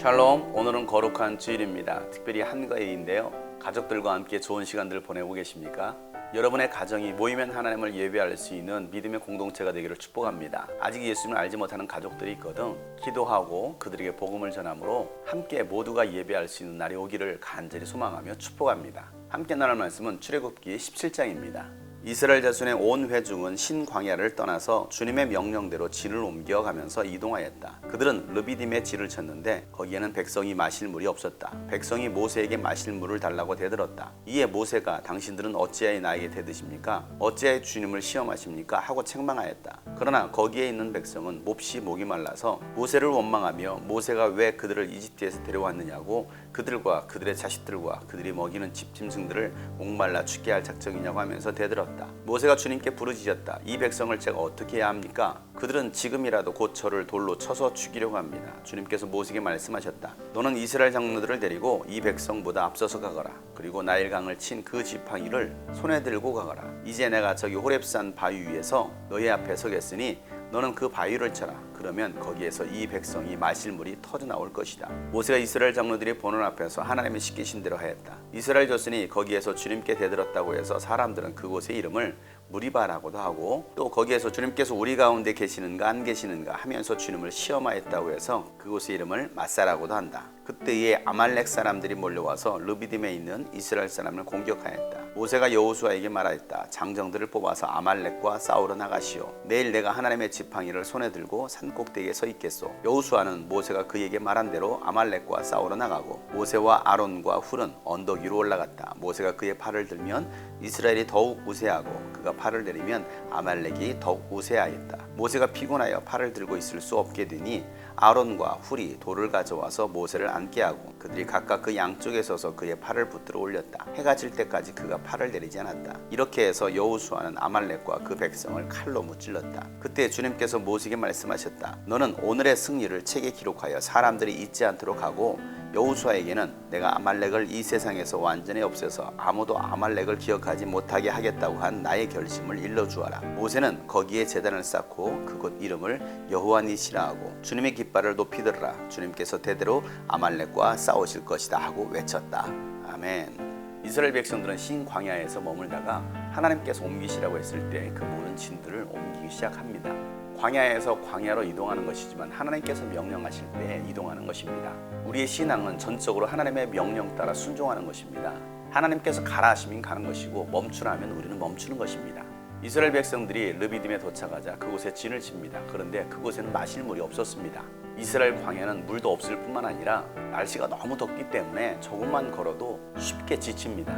샬롬, 오늘은 거룩한 주일입니다. 특별히 한가위인데요. 가족들과 함께 좋은 시간들 보내고 계십니까? 여러분의 가정이 모이면 하나님을 예배할 수 있는 믿음의 공동체가 되기를 축복합니다. 아직 예수님을 알지 못하는 가족들이 있거든 기도하고 그들에게 복음을 전함으로 함께 모두가 예배할 수 있는 날이 오기를 간절히 소망하며 축복합니다. 함께 나눌 말씀은 출애굽기 17장입니다. 이스라엘 자손의 온 회중은 신광야를 떠나서 주님의 명령대로 진을 옮겨가면서 이동하였다. 그들은 르비딤에 진을 쳤는데 거기에는 백성이 마실 물이 없었다. 백성이 모세에게 마실 물을 달라고 대들었다. 이에 모세가 당신들은 어찌하여 나에게 대드십니까? 어찌하여 주님을 시험하십니까? 하고 책망하였다. 그러나 거기에 있는 백성은 몹시 목이 말라서 모세를 원망하며 모세가 왜 그들을 이집트에서 데려왔느냐고 그들과 그들의 자식들과 그들이 먹이는 집짐승들을 목말라 죽게 할 작정이냐고 하면서 대들었다. 모세가 주님께 부르짖었다. 이 백성을 제가 어떻게 해야 합니까? 그들은 지금이라도 곧 저를 돌로 쳐서 죽이려고 합니다. 주님께서 모세에게 말씀하셨다. 너는 이스라엘 장로들을 데리고 이 백성보다 앞서서 가거라. 그리고 나일강을 친 그 지팡이를 손에 들고 가거라. 이제 내가 저기 호렙산 바위 위에서 너희 앞에 서겠으니 너는 그 바위를 쳐라. 그러면 거기에서 이 백성이 마실 물이 터져 나올 것이다. 모세가 이스라엘 장로들이 보는 앞에서 하나님의 시키신 대로 하였다. 이스라엘 자손이 거기에서 주님께 대들었다고 해서 사람들은 그곳의 이름을 무리바라고도 하고 또 거기에서 주님께서 우리 가운데 계시는가 안 계시는가 하면서 주님을 시험하였다고 해서 그곳의 이름을 마사라고도 한다. 그때에 아말렉 사람들이 몰려와서 르비딤에 있는 이스라엘 사람을 공격하였다. 모세가 여호수아에게 말하였다. 장정들을 뽑아서 아말렉과 싸우러 나가시오. 내일 내가 하나님의 지팡이를 손에 들고 산꼭대기에 서 있겠소. 여호수아는 모세가 그에게 말한 대로 아말렉과 싸우러 나가고 모세와 아론과 훌은 언덕 위로 올라갔다. 모세가 그의 팔을 들면 이스라엘이 더욱 우세하고 그가 팔을 내리면 아말렉이 더욱 우세하였다. 모세가 피곤하여 팔을 들고 있을 수 없게 되니 아론과 훌이 돌을 가져와서 모세를 앉게 하고 그들이 각각 그 양쪽에 서서 그의 팔을 붙들어 올렸다. 해가 질 때까지 그가 팔을 내리지 않았다. 이렇게 해서 여호수아는 아말렉과 그 백성을 칼로 무찔렀다. 그때 주님께서 모세에게 말씀하셨다. 너는 오늘의 승리를 책에 기록하여 사람들이 잊지 않도록 하고 여호수아에게는 내가 아말렉을 이 세상에서 완전히 없애서 아무도 아말렉을 기억하지 못하게 하겠다고 한 나의 결심을 일러주어라. 모세는 거기에 제단을 쌓고 그곳 이름을 여호와 니시라 하고 주님의 깃발을 높이 들으라. 주님께서 대대로 아말렉과 싸우실 것이다 하고 외쳤다. 아멘. 이스라엘 백성들은 신광야에서 머물다가 하나님께서 옮기시라고 했을 때 그 모든 진들을 옮기기 시작합니다. 광야에서 광야로 이동하는 것이지만 하나님께서 명령하실 때 이동하는 것입니다. 우리의 신앙은 전적으로 하나님의 명령 따라 순종하는 것입니다. 하나님께서 가라 하시면 가는 것이고 멈추라 하면 우리는 멈추는 것입니다. 이스라엘 백성들이 르비딤에 도착하자 그곳에 진을 칩니다. 그런데 그곳에는 마실 물이 없었습니다. 이스라엘 광야는 물도 없을 뿐만 아니라 날씨가 너무 덥기 때문에 조금만 걸어도 쉽게 지칩니다.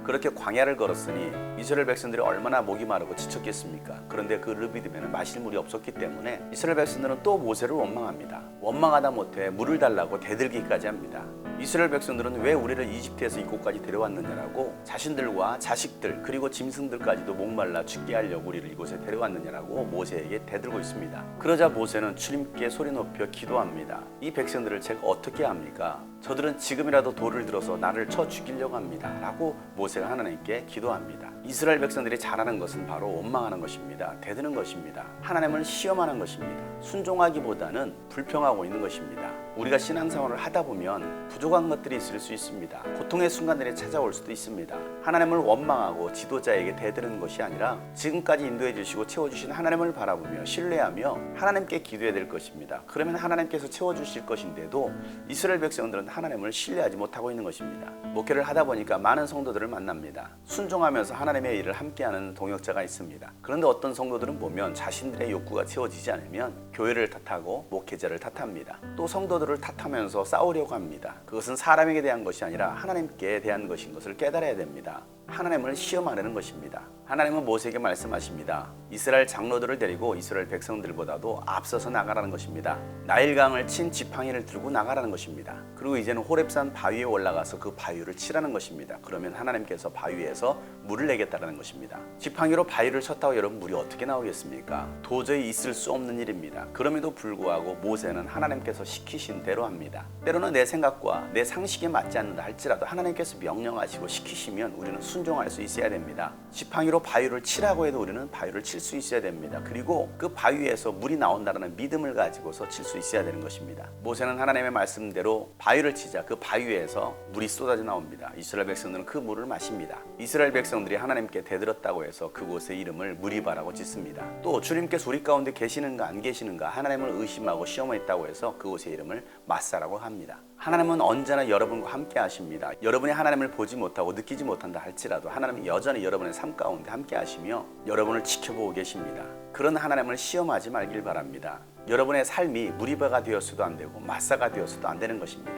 그렇게 광야를 걸었으니 이스라엘 백성들이 얼마나 목이 마르고 지쳤겠습니까? 그런데 그 르비딤에는 마실 물이 없었기 때문에 이스라엘 백성들은 또 모세를 원망합니다. 원망하다 못해 물을 달라고 대들기까지 합니다. 이스라엘 백성들은 왜 우리를 이집트에서 이곳까지 데려왔느냐라고 자신들과 자식들 그리고 짐승들까지도 목말라 죽게 하려고 우리를 이곳에 데려왔느냐라고 모세에게 대들고 있습니다. 그러자 모세는 주님께 소리 높여 기도합니다. 이 백성들을 제가 어떻게 합니까? 저들은 지금이라도 돌을 들어서 나를 쳐 죽이려고 합니다 라고 모세가 하나님께 기도합니다. 이스라엘 백성들이 잘하는 것은 바로 원망하는 것입니다. 대드는 것입니다. 하나님을 시험하는 것입니다. 순종하기보다는 불평하고 있는 것입니다. 우리가 신앙생활을 하다 보면 부족한 것들이 있을 수 있습니다. 고통의 순간들이 찾아올 수도 있습니다. 하나님을 원망하고 지도자에게 대드는 것이 아니라 지금까지 인도해 주시고 채워주신 하나님을 바라보며 신뢰하며 하나님께 기도해야 될 것입니다. 그러면 하나님께서 채워주실 것인데도 이스라엘 백성들은 하나님을 신뢰하지 못하고 있는 것입니다. 목회를 하다 보니까 많은 성도들을 만납니다. 순종하면서 하나님의 일을 함께하는 동역자가 있습니다. 그런데 어떤 성도들은 보면 자신들의 욕구가 채워지지 않으면 교회를 탓하고 목회자를 탓합니다. 또 성도들을 탓하면서 싸우려고 합니다. 그것은 사람에게 대한 것이 아니라 하나님께 대한 것인 것을 깨달아야 됩니다. 하나님을 시험하려는 것입니다. 하나님은 모세에게 말씀하십니다. 이스라엘 장로들을 데리고 이스라엘 백성들보다도 앞서서 나가라는 것입니다. 나일강을 친 지팡이를 들고 나가라는 것입니다. 그리고 이제는 호렙산 바위에 올라가서 그 바위를 치라는 것입니다. 그러면 하나님께서 바위에서 물을 내겠다라는 것입니다. 지팡이로 바위를 쳤다고 여러분 물이 어떻게 나오겠습니까? 도저히 있을 수 없는 일입니다. 그럼에도 불구하고 모세는 하나님께서 시키신 대로 합니다. 때로는 내 생각과 내 상식에 맞지 않는다 할지라도 하나님께서 명령하시고 시키시면 우리는 순종할 수 있어야 됩니다. 지팡이로 바위를 치라고 해도 우리는 바위를 칠 수 있어야 됩니다. 그리고 그 바위에서 물이 나온다는 믿음을 가지고서 칠 수 있어야 되는 것입니다. 모세는 하나님의 말씀대로 바위를 치자 그 바위에서 물이 쏟아져 나옵니다. 이스라엘 백성들은 그 물을 마십니다. 이스라엘 백성들이 하나님께 대들었다고 해서 그곳의 이름을 무리바라고 짓습니다. 또 주님께서 우리 가운데 계시는가 안 계시는가 하나님을 의심하고 시험했다고 해서 그곳의 이름을 마사라고 합니다. 하나님은 언제나 여러분과 함께 하십니다. 여러분이 하나님을 보지 못하고 느끼지 못한다 할지라도 하나님은 여전히 여러분의 삶 가운데 함께 하시며 여러분을 지켜보고 계십니다. 그런 하나님을 시험하지 말길 바랍니다. 여러분의 삶이 무리바가 되었어도 안 되고 마사가 되었어도 안 되는 것입니다.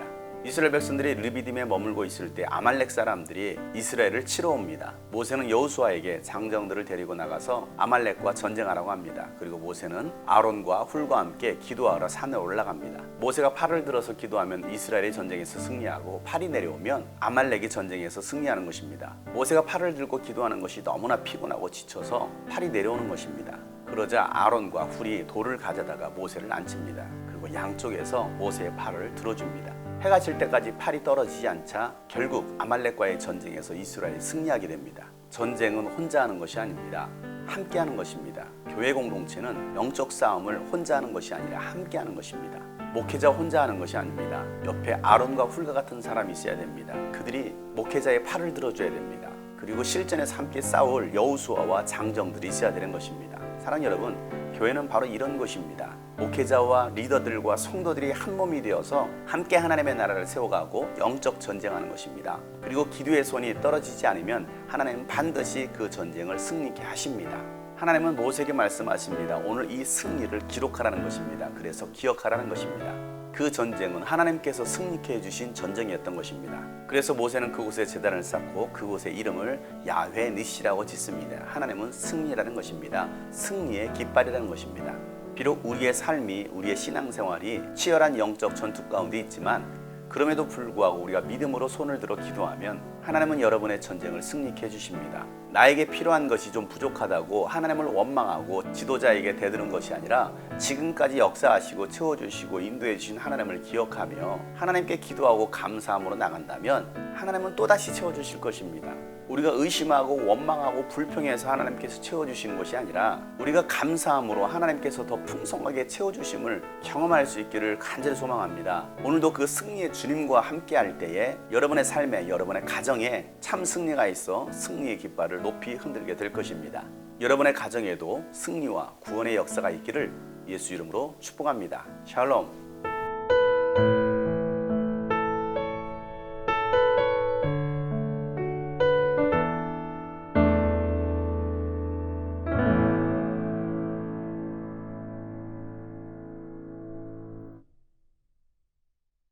이스라엘 백성들이 르비딤에 머물고 있을 때 아말렉 사람들이 이스라엘을 치러 옵니다. 모세는 여호수아에게 장정들을 데리고 나가서 아말렉과 전쟁하라고 합니다. 그리고 모세는 아론과 훌과 함께 기도하러 산에 올라갑니다. 모세가 팔을 들어서 기도하면 이스라엘이 전쟁에서 승리하고 팔이 내려오면 아말렉이 전쟁에서 승리하는 것입니다. 모세가 팔을 들고 기도하는 것이 너무나 피곤하고 지쳐서 팔이 내려오는 것입니다. 그러자 아론과 훌이 돌을 가져다가 모세를 앉힙니다. 그리고 양쪽에서 모세의 팔을 들어줍니다. 해가 질 때까지 팔이 떨어지지 않자 결국 아말렉과의 전쟁에서 이스라엘이 승리하게 됩니다. 전쟁은 혼자 하는 것이 아닙니다. 함께 하는 것입니다. 교회 공동체는 영적 싸움을 혼자 하는 것이 아니라 함께 하는 것입니다. 목회자 혼자 하는 것이 아닙니다. 옆에 아론과 훌과 같은 사람이 있어야 됩니다. 그들이 목회자의 팔을 들어줘야 됩니다. 그리고 실전에서 함께 싸울 여호수아와 장정들이 있어야 되는 것입니다. 사랑하는 여러분, 교회는 바로 이런 곳입니다. 목회자와 리더들과 성도들이 한 몸이 되어서 함께 하나님의 나라를 세워가고 영적 전쟁하는 것입니다. 그리고 기도의 손이 떨어지지 않으면 하나님은 반드시 그 전쟁을 승리케 하십니다. 하나님은 모세에게 말씀하십니다. 오늘 이 승리를 기록하라는 것입니다. 그래서 기억하라는 것입니다. 그 전쟁은 하나님께서 승리케 해주신 전쟁이었던 것입니다. 그래서 모세는 그곳에 제단을 쌓고 그곳의 이름을 야훼 니시라고 짓습니다. 하나님은 승리라는 것입니다. 승리의 깃발이라는 것입니다. 비록 우리의 삶이, 우리의 신앙생활이 치열한 영적 전투 가운데 있지만 그럼에도 불구하고 우리가 믿음으로 손을 들어 기도하면 하나님은 여러분의 전쟁을 승리케 해주십니다. 나에게 필요한 것이 좀 부족하다고 하나님을 원망하고 지도자에게 대드는 것이 아니라 지금까지 역사하시고 채워주시고 인도해 주신 하나님을 기억하며 하나님께 기도하고 감사함으로 나간다면 하나님은 또다시 채워주실 것입니다. 우리가 의심하고 원망하고 불평해서 하나님께서 채워주시는 것이 아니라 우리가 감사함으로 하나님께서 더 풍성하게 채워주심을 경험할 수 있기를 간절히 소망합니다. 오늘도 그 승리의 주님과 함께 할 때에 여러분의 삶에, 여러분의 가정에 참 승리가 있어 승리의 깃발을 높이 흔들게 될 것입니다. 여러분의 가정에도 승리와 구원의 역사가 있기를 예수 이름으로 축복합니다. 샬롬.